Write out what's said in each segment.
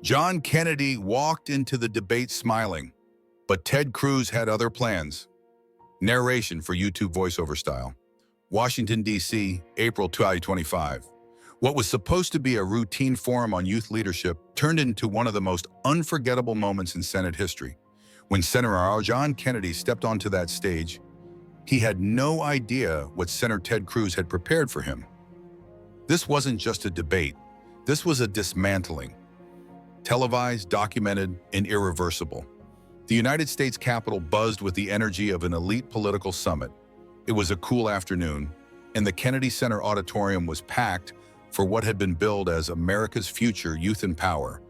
John Kennedy walked into the debate smiling, but Ted Cruz had other plans. Narration for YouTube voiceover style. Washington, D.C., April 2025. What was supposed to be a routine forum on youth leadership turned into one of the most unforgettable moments in Senate history. When Senator John Kennedy stepped onto that stage, he had no idea what Senator Ted Cruz had prepared for him. This wasn't just a debate. This was a dismantling. Televised, documented, and irreversible. The United States Capitol buzzed with the energy of an elite political summit. It was a cool afternoon, and the Kennedy Center Auditorium was packed for what had been billed as America's Future Youth in Power,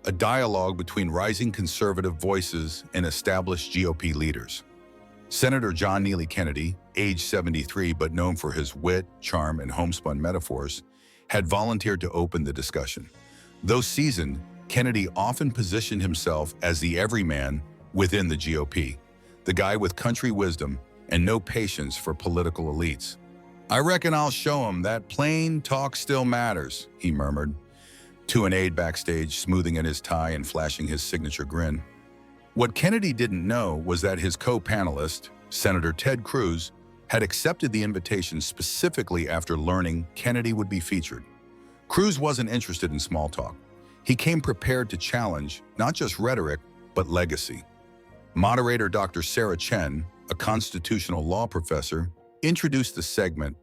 a dialogue between rising conservative voices and established GOP leaders. Senator John Neely Kennedy, age 73 but known for his wit, charm, and homespun metaphors, had volunteered to open the discussion. Though seasoned, Kennedy often positioned himself as the everyman within the GOP, the guy with country wisdom and no patience for political elites. "I reckon I'll show him that plain talk still matters," he murmured, to an aide backstage smoothing at his tie and flashing his signature grin. What Kennedy didn't know was that his co-panelist, Senator Ted Cruz, had accepted the invitation specifically after learning Kennedy would be featured. Cruz wasn't interested in small talk. He came prepared to challenge not just rhetoric, but legacy. Moderator Dr. Sarah Chen, a constitutional law professor, introduced the segment.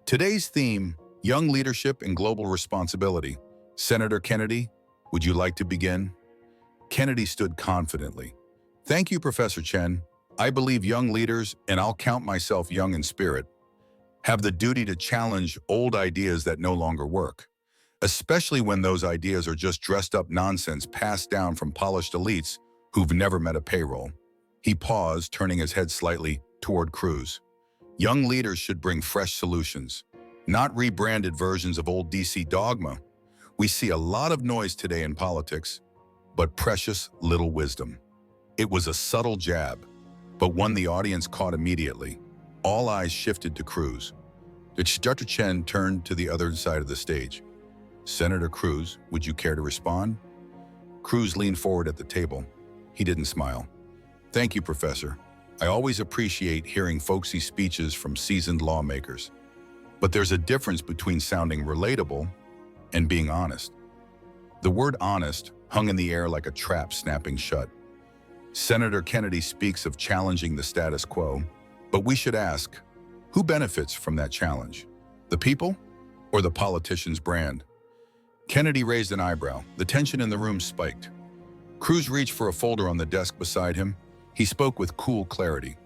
Today's theme, Young Leadership and Global Responsibility. Senator Kennedy, would you like to begin? Kennedy stood confidently. "Thank you, Professor Chen. I believe young leaders, and I'll count myself young in spirit, have the duty to challenge old ideas that no longer work, especially when those ideas are just dressed-up nonsense passed down from polished elites who've never met a payroll." He paused, turning his head slightly toward Cruz. "Young leaders should bring fresh solutions, not rebranded versions of old DC dogma. We see a lot of noise today in politics, but precious little wisdom." It was a subtle jab, but one the audience caught immediately. All eyes shifted to Cruz. Dr. Chen turned to the other side of the stage. "Senator Cruz, would you care to respond?" Cruz leaned forward at the table. He didn't smile. "Thank you, Professor. I always appreciate hearing folksy speeches from seasoned lawmakers. But there's a difference between sounding relatable and being honest." The word honest hung in the air like a trap snapping shut. Senator Kennedy speaks of challenging the status quo, but we should ask, who benefits from that challenge? The people or the politician's brand? Kennedy raised an eyebrow. The tension in the room spiked. Cruz reached for a folder on the desk beside him. He spoke with cool clarity.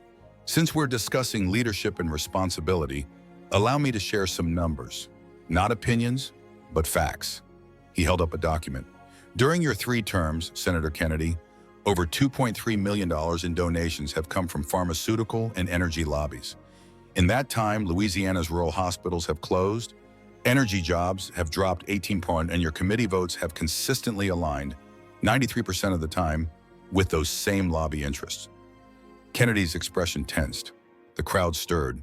"Since we're discussing leadership and responsibility, allow me to share some numbers. Not opinions, but facts." He held up a document. "During your 3 terms, Senator Kennedy, over $2.3 million in donations have come from pharmaceutical and energy lobbies. In that time, Louisiana's rural hospitals have closed, energy jobs have dropped 18%, and your committee votes have consistently aligned, 93% of the time, with those same lobby interests." Kennedy's expression tensed. The crowd stirred.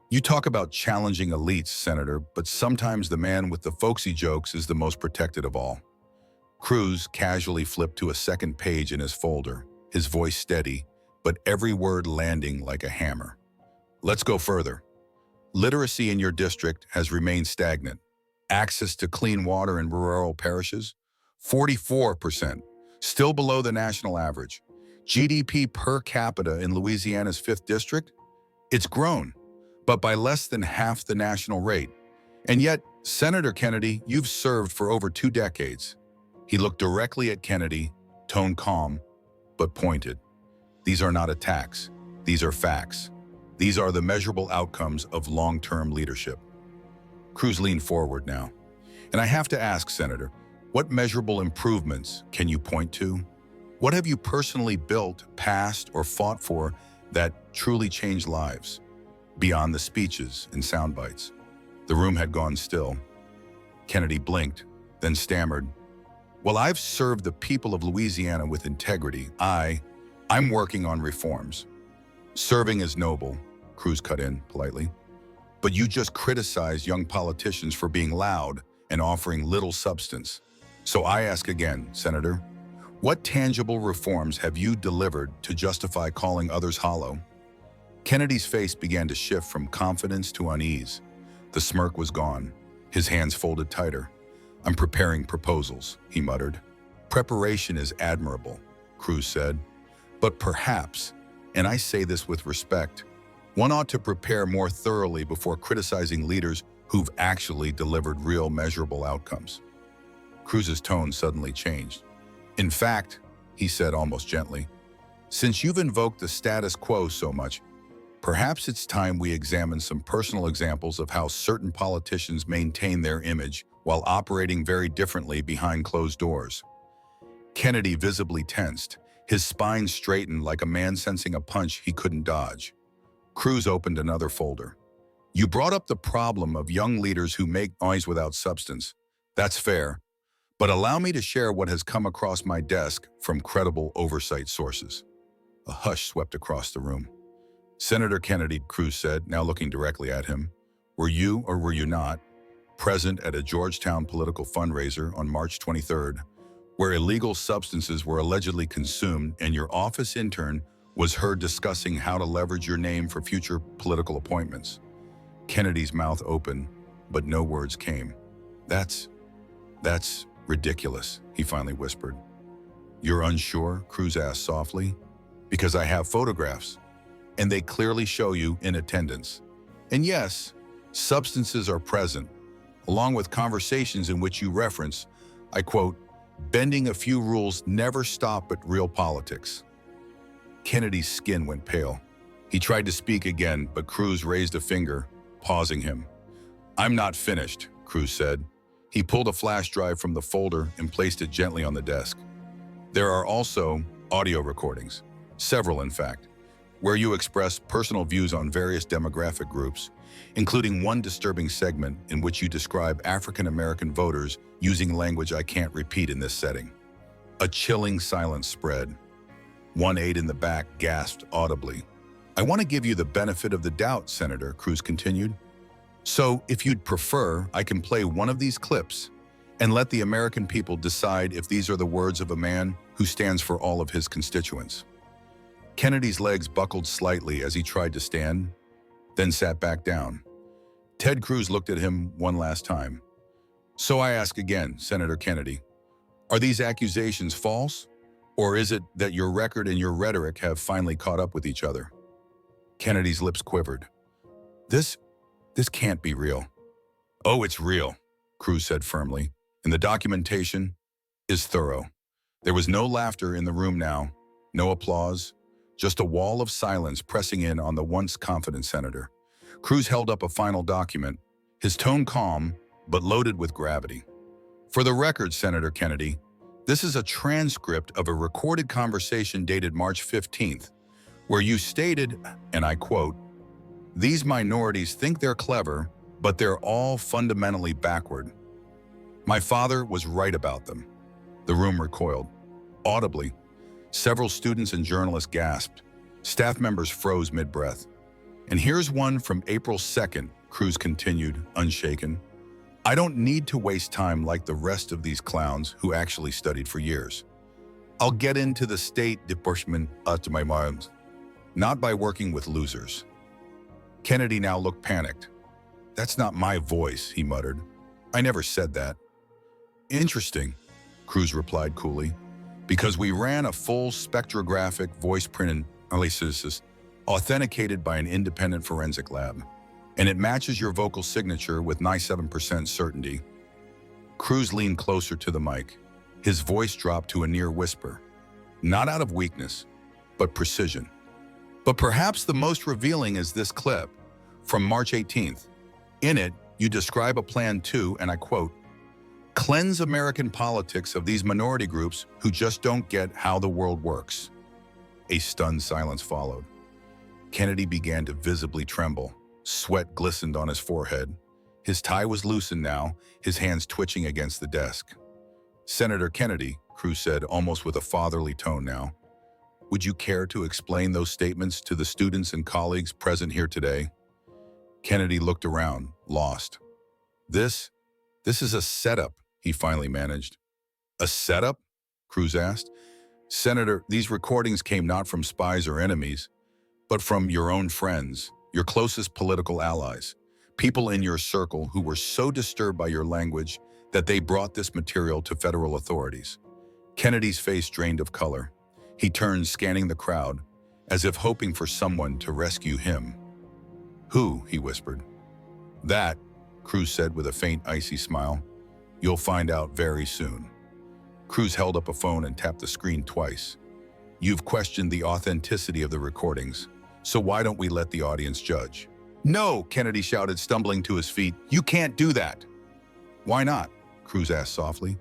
"You talk about challenging elites, Senator, but sometimes the man with the folksy jokes is the most protected of all." Cruz casually flipped to a second page in his folder, his voice steady, but every word landing like a hammer. "Let's go further. Literacy in your district has remained stagnant. Access to clean water in rural parishes, 44%, still below the national average. GDP per capita in Louisiana's 5th district, it's grown, but by less than half the national rate. And yet, Senator Kennedy, you've served for over 2 decades. He looked directly at Kennedy, tone calm, but pointed. "These are not attacks. These are facts. These are the measurable outcomes of long-term leadership." Cruz leaned forward now. "And I have to ask, Senator, what measurable improvements can you point to? What have you personally built, passed, or fought for that truly changed lives, beyond the speeches and sound bites?" The room had gone still. Kennedy blinked, then stammered, "Well, I've served the people of Louisiana with integrity. I'm working on reforms." "Serving is noble," Cruz cut in politely. "But you just criticize young politicians for being loud and offering little substance. So I ask again, Senator, what tangible reforms have you delivered to justify calling others hollow? Kennedy's face began to shift from confidence to unease. The smirk was gone. His hands folded tighter. I'm preparing proposals, he muttered. Preparation is admirable, Cruz said. But perhaps, and I say this with respect, one ought to prepare more thoroughly before criticizing leaders who've actually delivered real measurable outcomes. Cruz's tone suddenly changed. In fact, he said almost gently, since you've invoked the status quo so much, perhaps it's time we examine some personal examples of how certain politicians maintain their image while operating very differently behind closed doors. Kennedy visibly tensed, his spine straightened like a man sensing a punch he couldn't dodge. Cruz opened another folder. You brought up the problem of young leaders who make noise without substance. That's fair. But allow me to share what has come across my desk from credible oversight sources. A hush swept across the room. Senator Kennedy, Cruz said, now looking directly at him, were you or were you not present at a Georgetown political fundraiser on March 23rd, where illegal substances were allegedly consumed and your office intern was heard discussing how to leverage your name for future political appointments? Kennedy's mouth opened, but no words came. That's ridiculous, he finally whispered. You're unsure? Cruz asked softly. Because I have photographs, and they clearly show you in attendance. And yes, substances are present, along with conversations in which you reference, I quote, bending a few rules never stop at real politics. Kennedy's skin went pale. He tried to speak again, but Cruz raised a finger, pausing him. I'm not finished, Cruz said. He pulled a flash drive from the folder and placed it gently on the desk. There are also audio recordings, several in fact, where you express personal views on various demographic groups, including one disturbing segment in which you describe African-American voters using language I can't repeat in this setting. A chilling silence spread. One aide in the back gasped audibly. I want to give you the benefit of the doubt, Senator, Cruz continued. So, if you'd prefer, I can play one of these clips and let the American people decide if these are the words of a man who stands for all of his constituents. Kennedy's legs buckled slightly as he tried to stand, then sat back down. Ted Cruz looked at him one last time. So I ask again, Senator Kennedy, are these accusations false? Or is it that your record and your rhetoric have finally caught up with each other? Kennedy's lips quivered. This can't be real. Oh, it's real, Cruz said firmly, and the documentation is thorough. There was no laughter in the room now, no applause, just a wall of silence pressing in on the once confident senator. Cruz held up a final document, his tone calm, but loaded with gravity. For the record, Senator Kennedy, this is a transcript of a recorded conversation dated March 15th, where you stated, and I quote, "These minorities think they're clever, but they're all fundamentally backward. My father was right about them." The room recoiled. Audibly, several students and journalists gasped. Staff members froze mid-breath. And here's one from April 2nd, Cruz continued, unshaken. I don't need to waste time like the rest of these clowns who actually studied for years. I'll get into the State Department to my mind, not by working with losers. Kennedy now looked panicked. That's not my voice, he muttered. I never said that. Interesting, Cruz replied coolly, because we ran a full spectrographic voice print analysis authenticated by an independent forensic lab, and it matches your vocal signature with 97% certainty. Cruz leaned closer to the mic. His voice dropped to a near whisper, not out of weakness, but precision. But perhaps the most revealing is this clip from March 18th. In it, you describe a plan to, and I quote, cleanse American politics of these minority groups who just don't get how the world works. A stunned silence followed. Kennedy began to visibly tremble. Sweat glistened on his forehead. His tie was loosened now, his hands twitching against the desk. Senator Kennedy, Cruz said, almost with a fatherly tone now, would you care to explain those statements to the students and colleagues present here today? Kennedy looked around, lost. This is a setup, he finally managed. A setup? Cruz asked. Senator, these recordings came not from spies or enemies, but from your own friends, your closest political allies, people in your circle who were so disturbed by your language that they brought this material to federal authorities. Kennedy's face drained of color. He turned, scanning the crowd, as if hoping for someone to rescue him. Who? He whispered. That, Cruz said with a faint, icy smile. You'll find out very soon. Cruz held up a phone and tapped the screen twice. You've questioned the authenticity of the recordings, so why don't we let the audience judge? No, Kennedy shouted, stumbling to his feet. You can't do that. Why not? Cruz asked softly.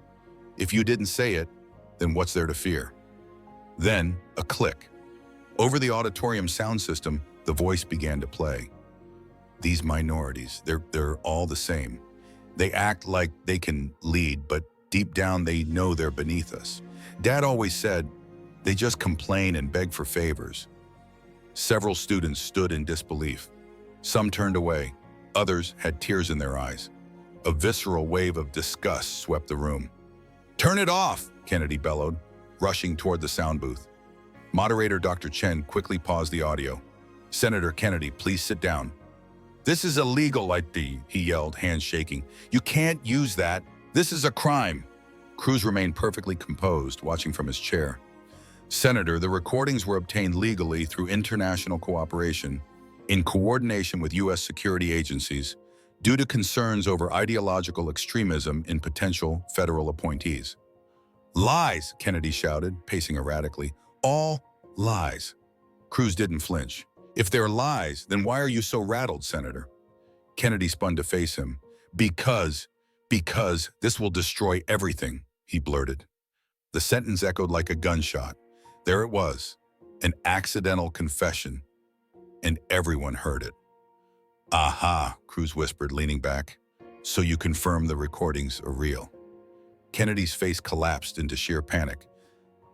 If you didn't say it, then what's there to fear? Then, a click. Over the auditorium sound system, the voice began to play. These minorities, they're all the same. They act like they can lead, but deep down they know they're beneath us. Dad always said, they just complain and beg for favors. Several students stood in disbelief. Some turned away. Others had tears in their eyes. A visceral wave of disgust swept the room. Turn it off, Kennedy bellowed, rushing toward the sound booth. Moderator Dr. Chen quickly paused the audio. Senator Kennedy, please sit down. This is illegal, he yelled, hands shaking. You can't use that. This is a crime. Cruz remained perfectly composed, watching from his chair. Senator, the recordings were obtained legally through international cooperation, in coordination with U.S. security agencies, due to concerns over ideological extremism in potential federal appointees. Lies, Kennedy shouted, pacing erratically. All lies. Cruz didn't flinch. If they're lies, then why are you so rattled, Senator? Kennedy spun to face him. Because this will destroy everything, he blurted. The sentence echoed like a gunshot. There it was, an accidental confession, and everyone heard it. Aha, Cruz whispered, leaning back. So you confirm the recordings are real. Kennedy's face collapsed into sheer panic.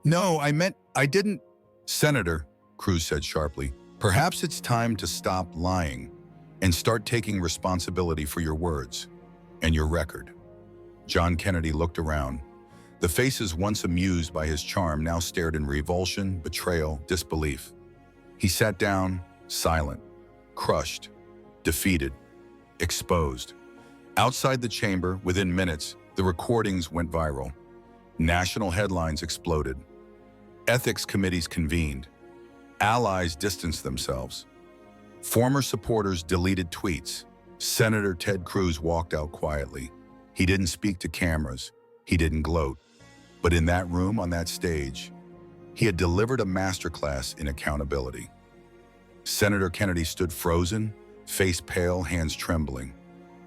No, I didn't. Senator, Cruz said sharply, perhaps it's time to stop lying and start taking responsibility for your words and your record. John Kennedy looked around. The faces once amused by his charm now stared in revulsion, betrayal, disbelief. He sat down, silent, crushed, defeated, exposed. Outside the chamber, within minutes, the recordings went viral. National headlines exploded. Ethics committees convened. Allies distanced themselves. Former supporters deleted tweets. Senator Ted Cruz walked out quietly. He didn't speak to cameras. He didn't gloat. But in that room, on that stage, he had delivered a masterclass in accountability. Senator Kennedy stood frozen, face pale, hands trembling.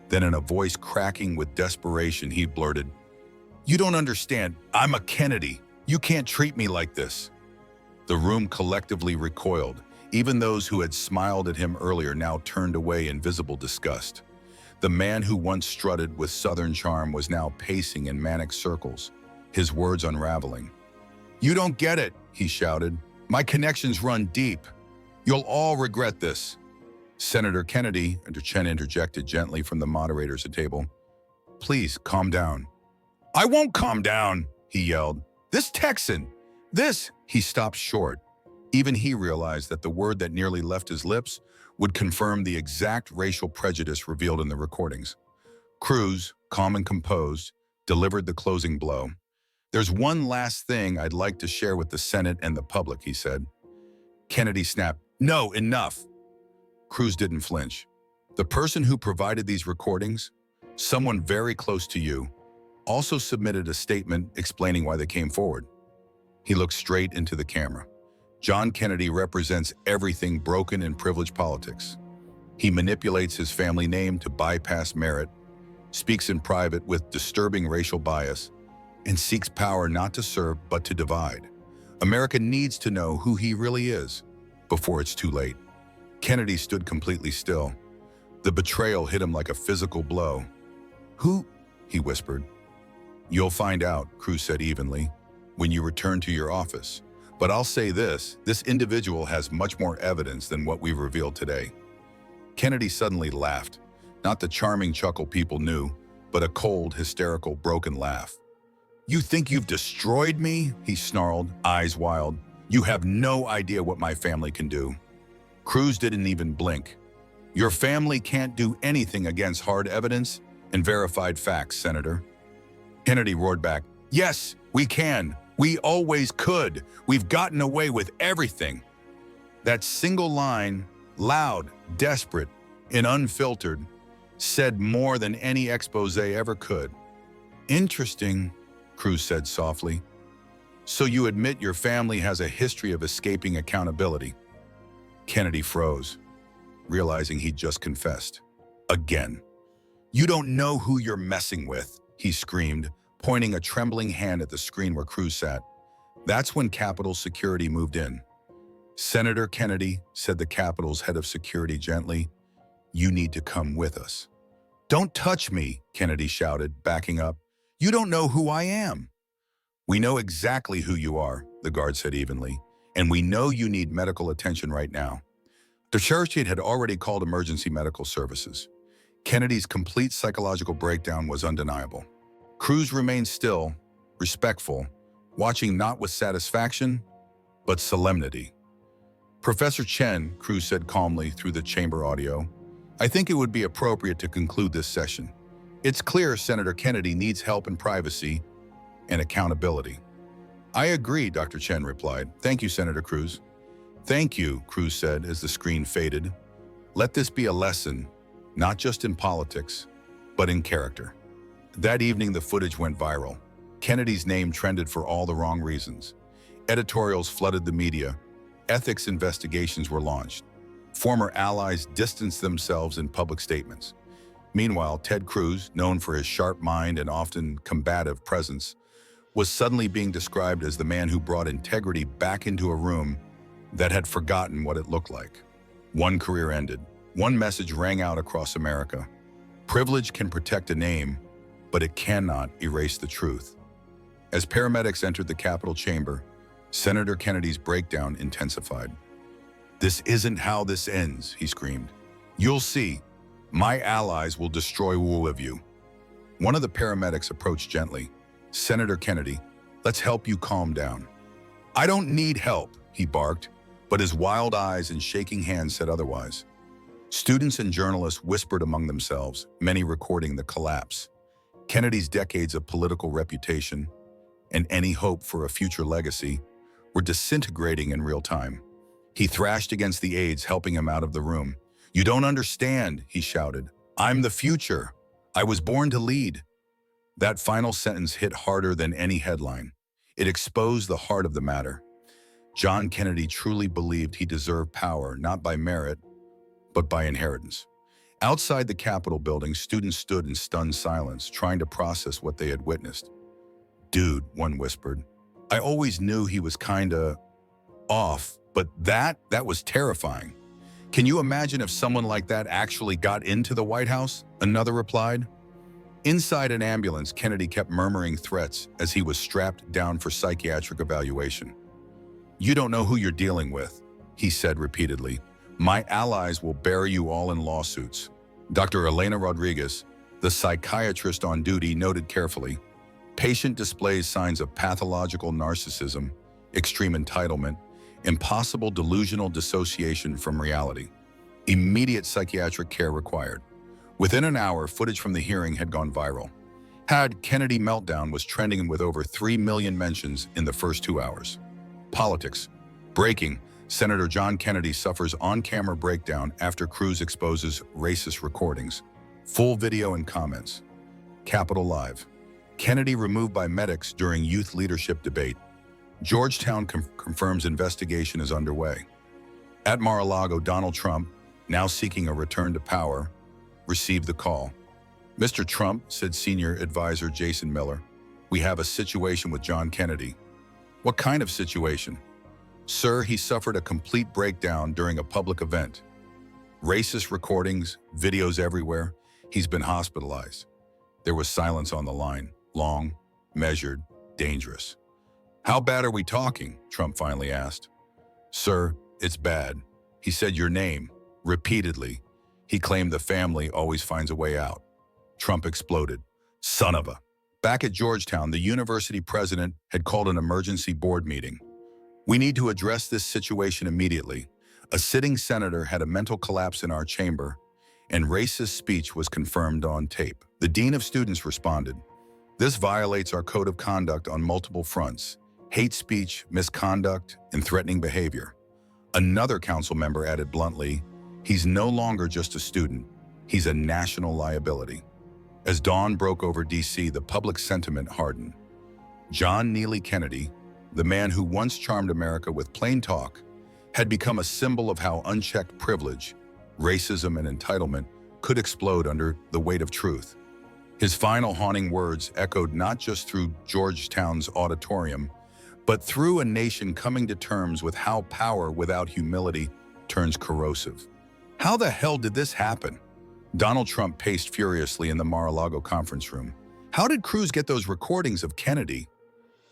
Then in a voice cracking with desperation, he blurted, "You don't understand. I'm a Kennedy. You can't treat me like this." The room collectively recoiled. Even those who had smiled at him earlier now turned away in visible disgust. The man who once strutted with Southern charm was now pacing in manic circles, his words unraveling. "You don't get it," he shouted. "My connections run deep. You'll all regret this." Senator Kennedy, Chen interjected gently from the moderators at table. "Please, calm down." "I won't calm down," he yelled. "This Texan, this—" He stopped short. Even he realized that the word that nearly left his lips would confirm the exact racial prejudice revealed in the recordings. Cruz, calm and composed, delivered the closing blow. "There's one last thing I'd like to share with the Senate and the public," he said. Kennedy snapped, "No, enough." Cruz didn't flinch. "The person who provided these recordings, someone very close to you, also submitted a statement explaining why they came forward." He looked straight into the camera. John Kennedy represents everything broken in privileged politics. He manipulates his family name to bypass merit, speaks in private with disturbing racial bias, and seeks power not to serve but to divide. America needs to know who he really is before it's too late. Kennedy stood completely still. The betrayal hit him like a physical blow. "Who?" he whispered. "You'll find out," Cruz said evenly, "when you return to your office. But I'll say this individual has much more evidence than what we've revealed today." Kennedy suddenly laughed, not the charming chuckle people knew, but a cold, hysterical, broken laugh. "You think you've destroyed me?" he snarled, eyes wild. "You have no idea what my family can do." Cruz didn't even blink. "Your family can't do anything against hard evidence and verified facts, Senator." Kennedy roared back, "Yes, we can. We always could. We've gotten away with everything." That single line, loud, desperate, and unfiltered, said more than any expose ever could. "Interesting," Cruz said softly. "So you admit your family has a history of escaping accountability?" Kennedy froze, realizing he'd just confessed. Again. "You don't know who you're messing with," he screamed, pointing a trembling hand at the screen where Cruz sat. That's when Capitol Security moved in. "Senator Kennedy," said the Capitol's head of security gently, "you need to come with us." "Don't touch me," Kennedy shouted, backing up. "You don't know who I am." "We know exactly who you are," the guard said evenly, "and we know you need medical attention right now." The sheriff had already called emergency medical services. Kennedy's complete psychological breakdown was undeniable. Cruz remained still, respectful, watching not with satisfaction, but solemnity. "Professor Chen," Cruz said calmly through the chamber audio, "I think it would be appropriate to conclude this session. It's clear Senator Kennedy needs help and privacy and accountability." "I agree," Dr. Chen replied. "Thank you, Senator Cruz." "Thank you," Cruz said as the screen faded. "Let this be a lesson, not just in politics, but in character." That evening, the footage went viral. Kennedy's name trended for all the wrong reasons. Editorials flooded the media. Ethics investigations were launched. Former allies distanced themselves in public statements. Meanwhile, Ted Cruz, known for his sharp mind and often combative presence, was suddenly being described as the man who brought integrity back into a room that had forgotten what it looked like. One career ended. One message rang out across America. Privilege can protect a name, but it cannot erase the truth. As paramedics entered the Capitol chamber, Senator Kennedy's breakdown intensified. "This isn't how this ends," he screamed. "You'll see. My allies will destroy all of you." One of the paramedics approached gently. "Senator Kennedy, let's help you calm down." "I don't need help," he barked, but his wild eyes and shaking hands said otherwise. Students and journalists whispered among themselves, many recording the collapse. Kennedy's decades of political reputation and any hope for a future legacy were disintegrating in real time. He thrashed against the aides, helping him out of the room. "You don't understand," he shouted. "I'm the future. I was born to lead." That final sentence hit harder than any headline. It exposed the heart of the matter. John Kennedy truly believed he deserved power, not by merit, but by inheritance. Outside the Capitol building, students stood in stunned silence, trying to process what they had witnessed. "Dude," one whispered, "I always knew he was kinda off, but that was terrifying." "Can you imagine if someone like that actually got into the White House?" another replied. Inside an ambulance, Kennedy kept murmuring threats as he was strapped down for psychiatric evaluation. "You don't know who you're dealing with," he said repeatedly. "My allies will bury you all in lawsuits." Dr. Elena Rodriguez, the psychiatrist on duty, noted carefully, "Patient displays signs of pathological narcissism, extreme entitlement, impossible delusional dissociation from reality. Immediate psychiatric care required." Within an hour, footage from the hearing had gone viral. Kennedy meltdown was trending with over 3 million mentions in the first 2 hours. Politics. Breaking. Senator John Kennedy suffers on-camera breakdown after Cruz exposes racist recordings. Full video and comments. Capitol Live. Kennedy removed by medics during youth leadership debate. Georgetown confirms investigation is underway. At Mar-a-Lago, Donald Trump, now seeking a return to power, received the call. "Mr. Trump," said senior advisor Jason Miller, "we have a situation with John Kennedy." "What kind of situation?" "Sir, he suffered a complete breakdown during a public event. Racist recordings, videos everywhere. He's been hospitalized." There was silence on the line. Long, measured, dangerous. "How bad are we talking?" Trump finally asked. "Sir, it's bad. He said your name, repeatedly. He claimed the family always finds a way out." Trump exploded. "Son of a..." Back at Georgetown, the university president had called an emergency board meeting. "We need to address this situation immediately. A sitting senator had a mental collapse in our chamber, and racist speech was confirmed on tape." The dean of students responded, "This violates our code of conduct on multiple fronts: hate speech, misconduct, and threatening behavior." Another council member added bluntly, "He's no longer just a student, he's a national liability." As dawn broke over D.C., the public sentiment hardened. Neely Kennedy, the man who once charmed America with plain talk, had become a symbol of how unchecked privilege, racism, and entitlement could explode under the weight of truth. His final haunting words echoed not just through Georgetown's auditorium, but through a nation coming to terms with how power without humility turns corrosive. How the hell did this happen? Donald Trump paced furiously in the Mar-a-Lago conference room. How did Cruz get those recordings of Kennedy?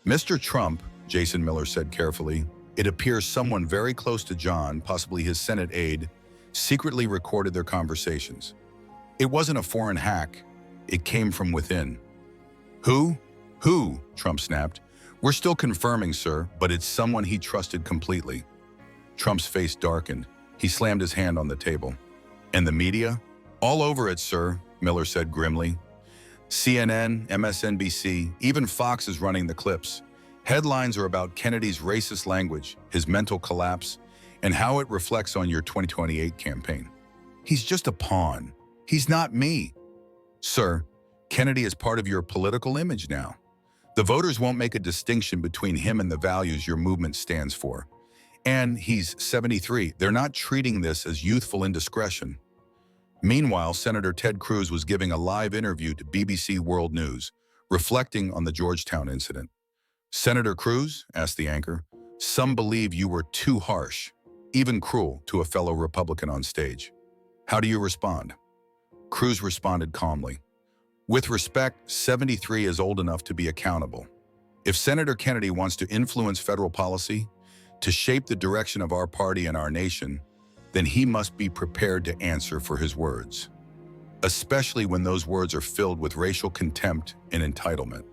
"Mr. Trump," Jason Miller said carefully, "it appears someone very close to John, possibly his Senate aide, secretly recorded their conversations. It wasn't a foreign hack. It came from within." Who? Who? Trump snapped. "We're still confirming, sir, but it's someone he trusted completely." Trump's face darkened. He slammed his hand on the table. "And the media?" "All over it, sir," Miller said grimly. CNN, MSNBC, even Fox is running the clips. Headlines are about Kennedy's racist language, his mental collapse, and how it reflects on your 2028 campaign. "He's just a pawn. He's not me." "Sir, Kennedy is part of your political image now. The voters won't make a distinction between him and the values your movement stands for. And he's 73. They're not treating this as youthful indiscretion." Meanwhile, Senator Ted Cruz was giving a live interview to BBC World News, reflecting on the Georgetown incident. "Senator Cruz," asked the anchor, "some believe you were too harsh, even cruel, to a fellow Republican on stage. How do you respond?" Cruz responded calmly, "With respect, 73 is old enough to be accountable. If Senator Kennedy wants to influence federal policy, to shape the direction of our party and our nation, then he must be prepared to answer for his words, especially when those words are filled with racial contempt and entitlement."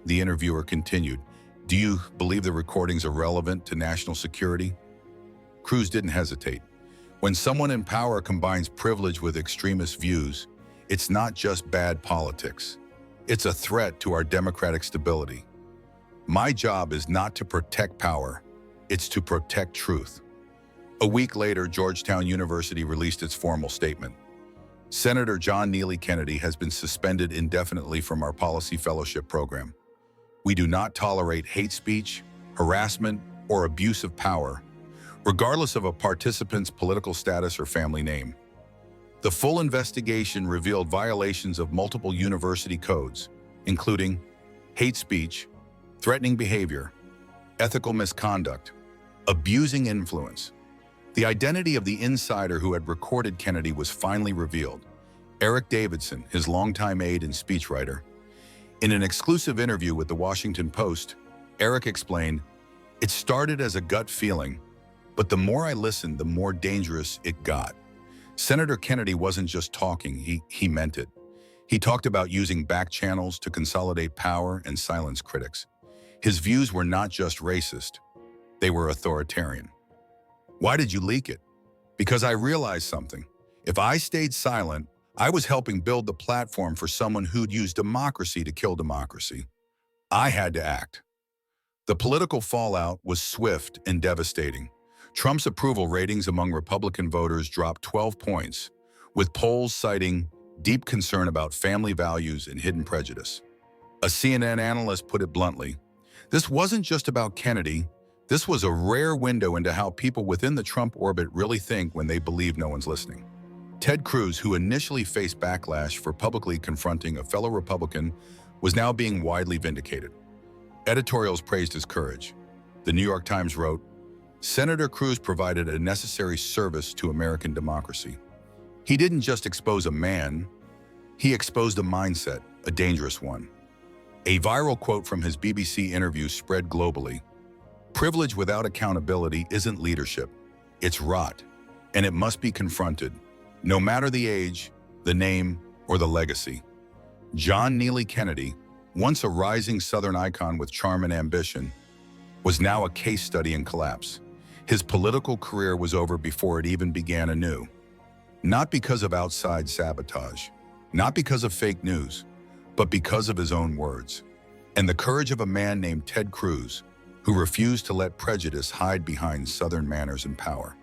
The interviewer continued, "Do you believe the recordings are relevant to national security?" Cruz didn't hesitate. When someone in power combines privilege with extremist views, it's not just bad politics. It's a threat to our democratic stability. "My job is not to protect power. It's to protect truth." A week later, Georgetown University released its formal statement. "Senator Neely Kennedy has been suspended indefinitely from our policy fellowship program. We do not tolerate hate speech, harassment, or abuse of power, regardless of a participant's political status or family name." The full investigation revealed violations of multiple university codes, including hate speech, threatening behavior, ethical misconduct, abusing influence. The identity of the insider who had recorded Kennedy was finally revealed: Eric Davidson, his longtime aide and speechwriter. In an exclusive interview with the Washington Post, Eric explained, "It started as a gut feeling, but the more I listened, the more dangerous it got. Senator Kennedy wasn't just talking, he meant it. He talked about using back channels to consolidate power and silence critics. His views were not just racist, they were authoritarian." "Why did you leak it?" "Because I realized something. If I stayed silent, I was helping build the platform for someone who'd use democracy to kill democracy. I had to act." The political fallout was swift and devastating. Trump's approval ratings among Republican voters dropped 12 points, with polls citing deep concern about family values and hidden prejudice. A CNN analyst put it bluntly, "This wasn't just about Kennedy. This was a rare window into how people within the Trump orbit really think when they believe no one's listening." Ted Cruz, who initially faced backlash for publicly confronting a fellow Republican, was now being widely vindicated. Editorials praised his courage. The New York Times wrote, "Senator Cruz provided a necessary service to American democracy. He didn't just expose a man, he exposed a mindset, a dangerous one." A viral quote from his BBC interview spread globally. "Privilege without accountability isn't leadership. It's rot, and it must be confronted, no matter the age, the name, or the legacy." Neely Kennedy, once a rising Southern icon with charm and ambition, was now a case study in collapse. His political career was over before it even began anew. Not because of outside sabotage, not because of fake news, but because of his own words. And the courage of a man named Ted Cruz, who refused to let prejudice hide behind Southern manners and power.